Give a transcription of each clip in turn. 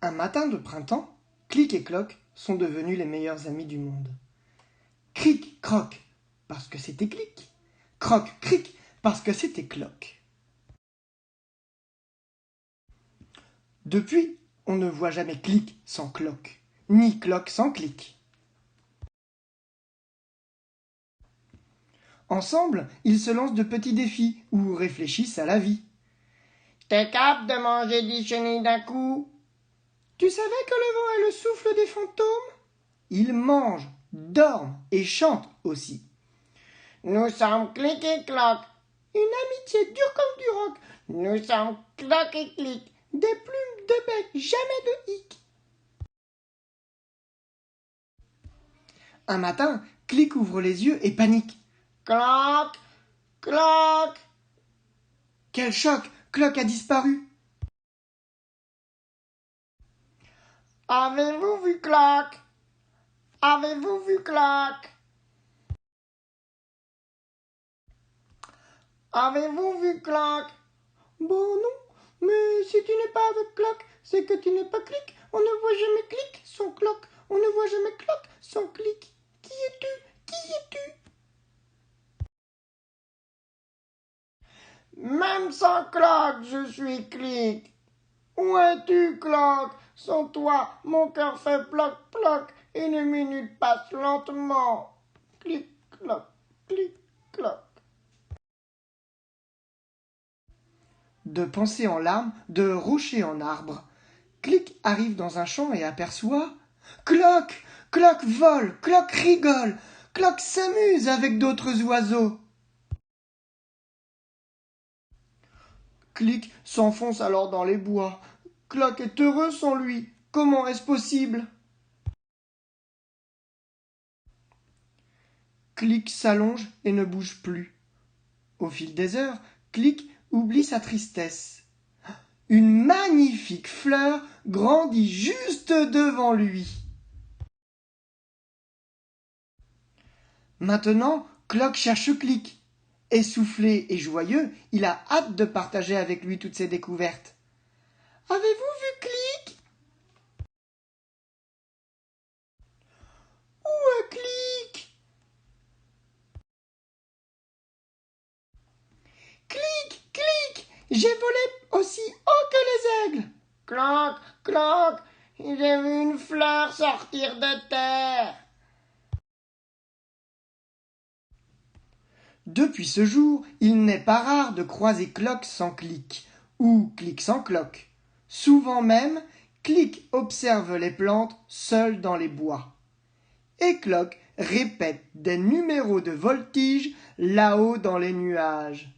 Un matin de printemps, Clic et Cloc sont devenus les meilleurs amis du monde. Cric, croc, parce que c'était Clic. Croc, cric, parce que c'était Cloc. Depuis, on ne voit jamais Clic sans Cloc, ni Cloc sans Clic. Ensemble, ils se lancent de petits défis ou réfléchissent à la vie. T'es capable de manger 10 chenilles d'un coup? Tu savais que le vent est le souffle des fantômes? Ils mangent, dorment et chantent aussi. Nous sommes Clic et Cloc. Une amitié dure comme du roc. Nous sommes Cloc et Clic. Des plumes de bec, jamais de hic. Un matin, Clic ouvre les yeux et panique. Cloc, Cloc. Quel choc! Cloc a disparu. Avez-vous vu Cloc? Avez-vous vu Cloc? Avez-vous vu Cloc? Bon non, mais si tu n'es pas avec Cloc, c'est que tu n'es pas Clic. On ne voit jamais Clic sans Cloc. On ne voit jamais Cloc sans Clic. Qui es-tu? Qui es-tu? Même sans Cloc, je suis Clic. Où es-tu, Cloc? Sans toi, mon cœur fait ploc-ploc et les minutes passent lentement. Clic-cloc, clic-cloc. De pensée en larmes, de rocher en arbre. Clic arrive dans un champ et aperçoit Cloc! Cloc vole, Cloc rigole, Cloc s'amuse avec d'autres oiseaux. Clic s'enfonce alors dans les bois. Cloc est heureux sans lui. Comment est-ce possible? Clic s'allonge et ne bouge plus. Au fil des heures, Clic oublie sa tristesse. Une magnifique fleur grandit juste devant lui. Maintenant, Cloc cherche Clic. Essoufflé et joyeux, il a hâte de partager avec lui toutes ses découvertes. Avez-vous vu Clic? Où est Clic? Clic, Clic, j'ai volé aussi haut que les aigles. Cloc, Cloc, j'ai vu une fleur sortir de terre. Depuis ce jour, il n'est pas rare de croiser Cloc sans Clic, ou Clic sans Cloc. Souvent même, Clic observe les plantes seul dans les bois. Et Cloc répète des numéros de voltige là-haut dans les nuages.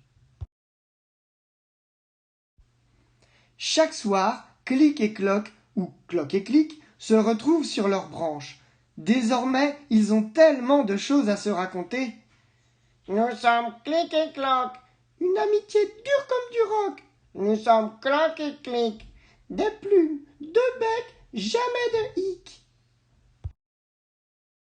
Chaque soir, Clic et Cloc, ou Cloc et Clic, se retrouvent sur leurs branches. Désormais, ils ont tellement de choses à se raconter. Nous sommes Clic et Cloc. Une amitié dure comme du roc. Nous sommes Cloc et Clic. Des plumes, deux becs, jamais de hic.